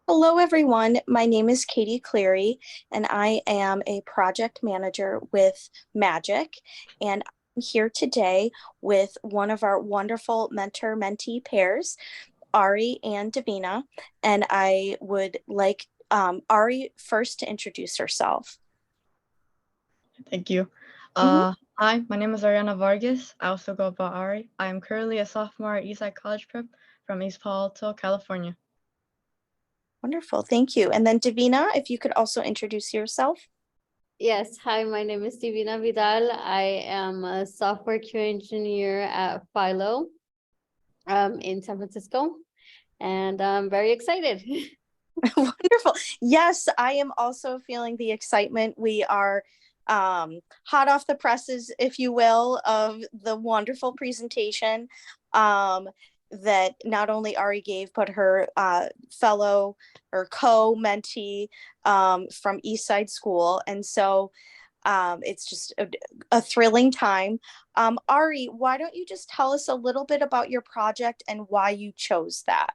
Hello, everyone. My name is Katie Cleary, and I am a project manager with Magic. And I'm here today with one of our wonderful mentor mentee pairs, Ari and Divina. And I would like Ari first to introduce herself. Thank you. Mhm. Hi, my name is Ariana Vargas. I also go by Ari. I am currently a sophomore at Eastside College Prep from East Palo Alto, California. Wonderful. Thank you. And then Divina, if you could also introduce yourself. Yes, hi, my name is Divina Vidal. I am a software QA engineer at Philo in San Francisco, and I'm very excited. Wonderful. Yes, I am also feeling the excitement. We are hot off the presses, if you will, of the wonderful presentation that not only Ari gave, but her fellow or co-mentee from Eastside School. And so it's just a thrilling time. Ari, why don't you just tell us a little bit about your project and why you chose that?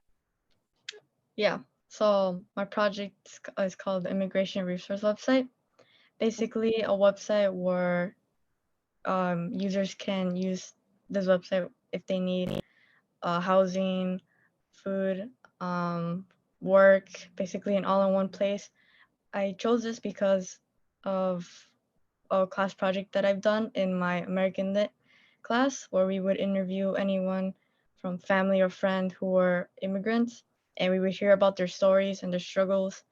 Yeah, so my project is called the Immigration Resource Website. Basically, a website where users can use this website if they need housing, food, work, basically an all-in-one place. I chose this because of a class project that I've done in my American Lit class, where we would interview anyone from family or friend who were immigrants, and we would hear about their stories and their struggles.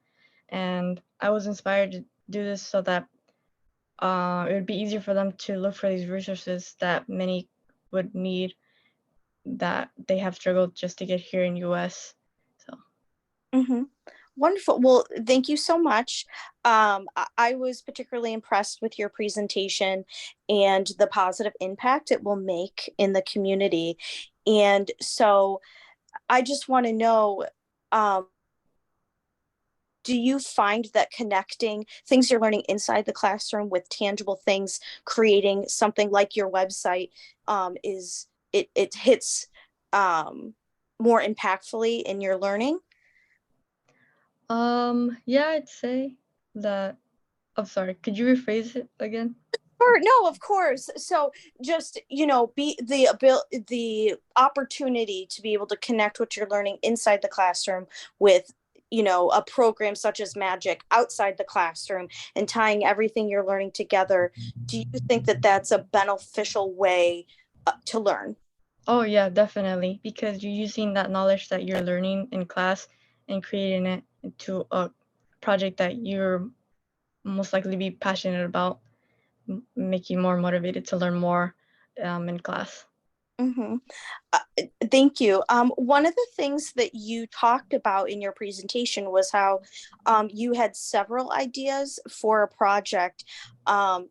And I was inspired to do this so that it would be easier for them to look for these resources that many would need that they have struggled just to get here in US. So Mm-hmm. Wonderful. Well, thank you so much. I was particularly impressed with your presentation and the positive impact it will make in the community. And so I just want to know, um, do you find that connecting things you're learning inside the classroom with tangible things, creating something like your website, is it hits more impactfully in your learning? yeah, I'd say that. I'm sorry, could you rephrase it again? Sure, no, of course. So just, be the opportunity to be able to connect what you're learning inside the classroom with, a program such as Magic outside the classroom and tying everything you're learning together. Do you think that that's a beneficial way to learn? Oh yeah, definitely. Because you're using that knowledge that you're learning in class and creating it into a project that you're most likely be passionate about, make you more motivated to learn more in class. Mm-hmm. Uh, Thank you. One of the things that you talked about in your presentation was how you had several ideas for a project, and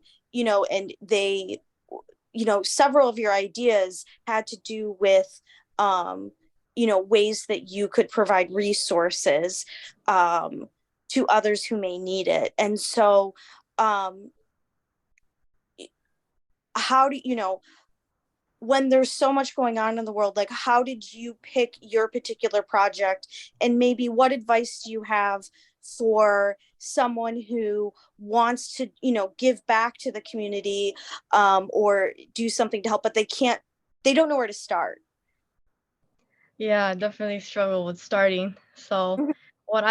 several of your ideas had to do with, ways that you could provide resources to others who may need it. And so, um, how do when there's so much going on in the world, like how did you pick your particular project, and maybe what advice do you have for someone who wants to give back to the community, or do something to help, but they don't know where to start? Yeah, I definitely struggle with starting. So what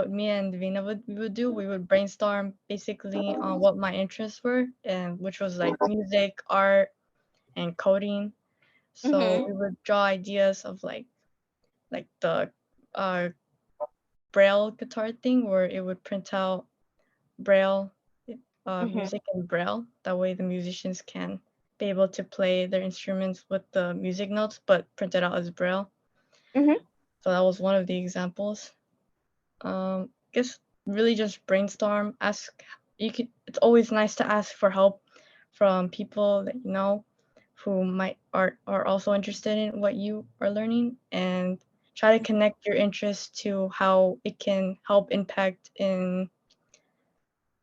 me and Divina we would do, we would brainstorm basically on what my interests were, and which was like music, art, and coding. So Mm-hmm. we would draw ideas of like the uh braille guitar thing where it would print out braille Mm-hmm. music in braille. That way the musicians can be able to play their instruments with the music notes but print it out as braille. Mm-hmm. So that was one of the examples. Guess really just brainstorm, ask. You could It's always nice to ask for help from people that you know who might are also interested in what you are learning, and try to connect your interests to how it can help impact in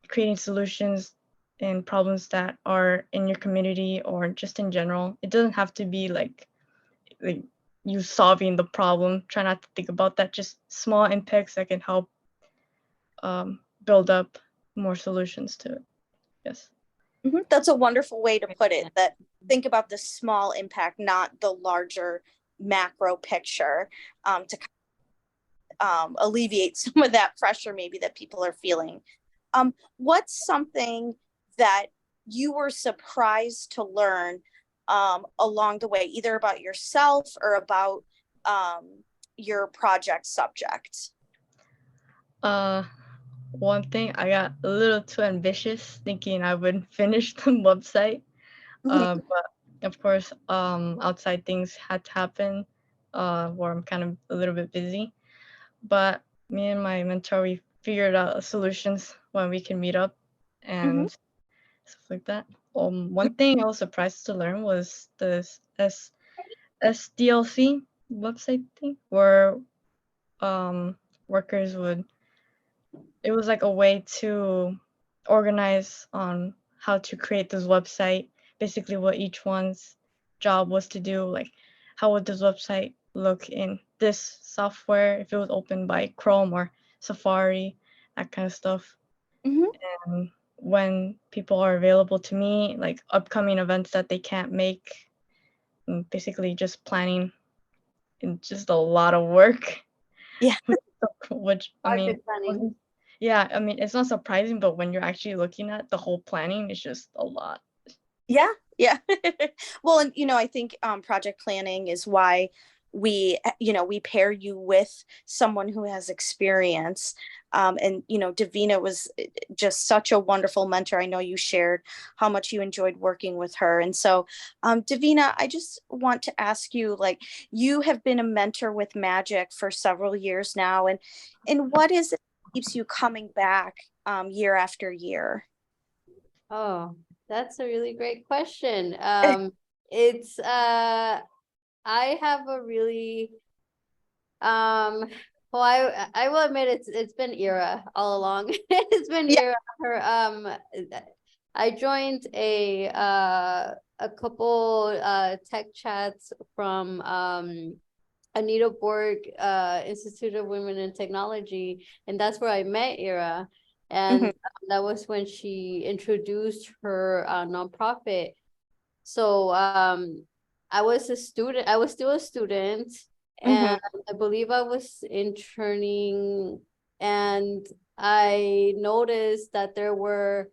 creating solutions and problems that are in your community or just in general. It doesn't have to be like you solving the problem. Try not to think about that. Just small impacts that can help build up more solutions to it. Yes. That's a wonderful way to put it, that think about the small impact, not the larger macro picture, to alleviate some of that pressure maybe that people are feeling. What's something that you were surprised to learn along the way, either about yourself or about your project subject? One thing, I got a little too ambitious thinking I would finish the website. But of course, outside things had to happen where I'm kind of a little bit busy. But me and my mentor, we figured out solutions when we can meet up and stuff like that. One thing I was surprised to learn was this SDLC website thing where workers would, it was like a way to organize on how to create this website, basically what each one's job was to do, like how would this website look in this software if it was opened by Chrome or Safari, that kind of stuff. And when people are available to me, like upcoming events that they can't make, and basically just planning, and just a lot of work. Yeah. Which I mean, yeah, I mean, it's not surprising, but when you're actually looking at the whole planning, it's just a lot. Yeah. Well, and I think project planning is why we pair you with someone who has experience. And Divina was just such a wonderful mentor. I know you shared how much you enjoyed working with her. And so Divina, I just want to ask you, like, you have been a mentor with MAGIC for several years now, and what is it that keeps you coming back year after year? Oh, that's a really great question. It's I have a really well, I will admit it's been Ira all along. It's been Ira. Her I joined a couple tech chats from Anita Borg Institute of Women in Technology, and that's where I met Ira. And that was when she introduced her nonprofit. So I was a student, I was still a student, and I believe I was interning, and I noticed that there were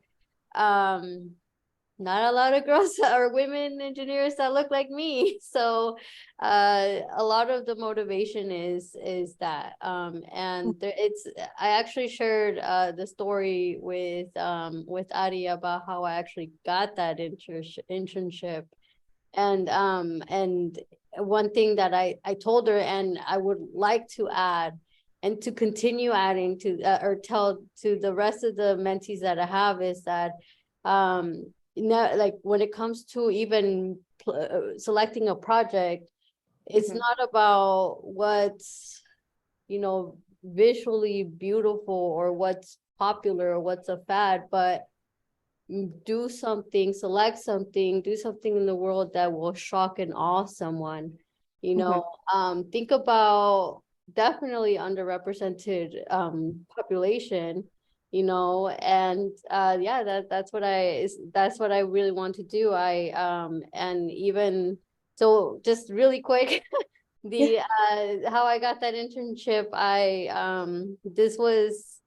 not a lot of girls or women engineers that look like me. So a lot of the motivation is that and there, it's I actually shared the story with Ari about how I actually got that internship. And one thing that I told her, and I would like to add and to continue adding to or tell to the rest of the mentees that I have, is that like when it comes to even selecting a project, it's not about what's visually beautiful or what's popular or what's a fad, but do something, select something, do something in the world that will shock and awe someone. Think about definitely underrepresented population, and yeah, that's what I really want to do. And even so, just really quick, the how I got that internship, this was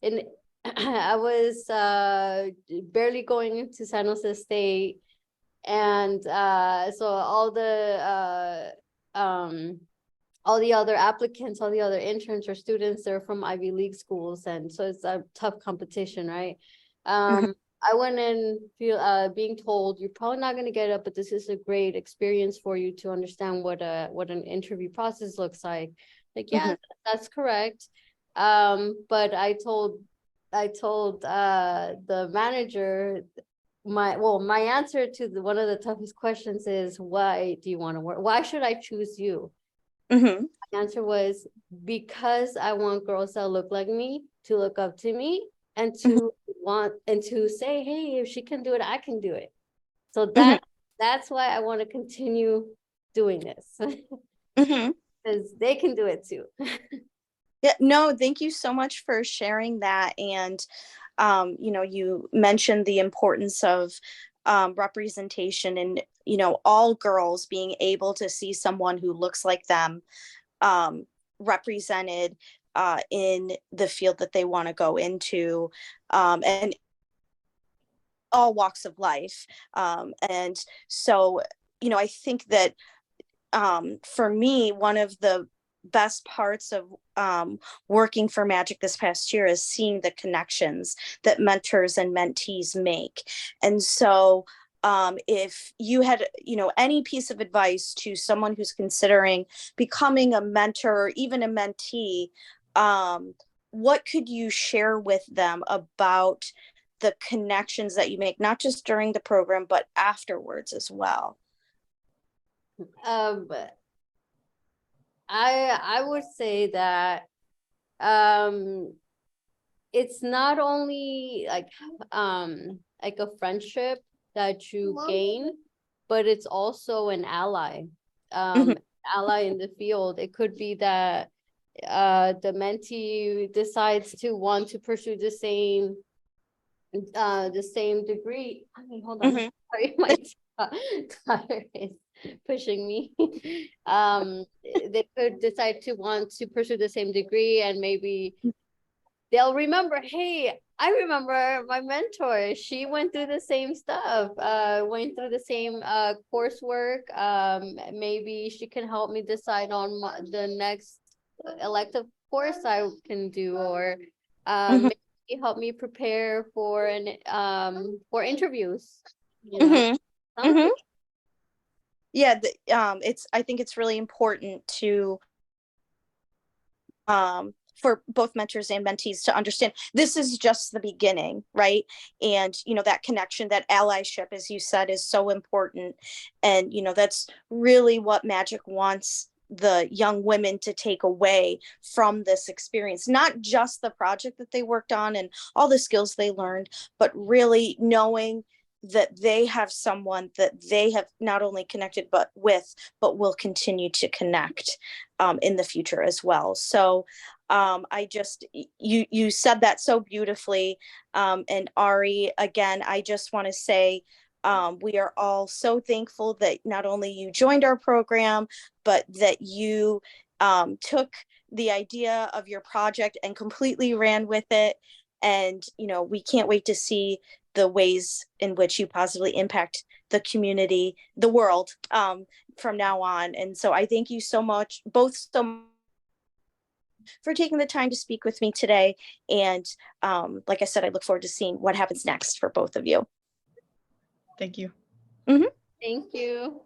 in I was barely going into San Jose State, and so all the other applicants, all the other interns or students, they're from Ivy League schools, and so it's a tough competition, right? I went in being told, you're probably not going to get it, but this is a great experience for you to understand what an interview process looks like. Like, yeah, that's correct. But I told the manager, my answer to one of the toughest questions is, why do you want to work? Why should I choose you? My answer was, because I want girls that look like me to look up to me and to want and to say, hey, if she can do it, I can do it. So that's why I want to continue doing this. because they can do it too. Yeah, no, thank you so much for sharing that. And, you know, you mentioned the importance of representation and, you know, all girls being able to see someone who looks like them represented in the field that they want to go into, and all walks of life. And so, you know, I think that for me, one of the best parts of working for Magic this past year is seeing the connections that mentors and mentees make. And so if you had, you know, any piece of advice to someone who's considering becoming a mentor or even a mentee, what could you share with them about the connections that you make, not just during the program, but afterwards as well? I would say that it's not only like a friendship that you gain, but it's also an ally. Ally in the field. It could be that the mentee decides to want to pursue the same degree. I mean, hold on. Sorry, my tire is pushing me. They could decide to want to pursue the same degree, and maybe they'll remember, hey, I remember my mentor. She went through the same stuff, went through the same coursework. Maybe she can help me decide on the next elective course I can do, or maybe help me prepare for for interviews, you know. Yeah, I think it's really important to for both mentors and mentees to understand this is just the beginning, right? And, you know, that connection, that allyship, as you said, is so important. And, you know, that's really what Magic wants the young women to take away from this experience, not just the project that they worked on and all the skills they learned, but really knowing that they have someone that they have not only connected but will continue to connect in the future as well. So I just, you said that so beautifully. And Ari, again, I just want to say we are all so thankful that not only you joined our program, but that you took the idea of your project and completely ran with it. And, you know, we can't wait to see the ways in which you positively impact the community, the world, from now on. And so I thank you so much, both so much, for taking the time to speak with me today. And like I said, I look forward to seeing what happens next for both of you. Thank you. Thank you.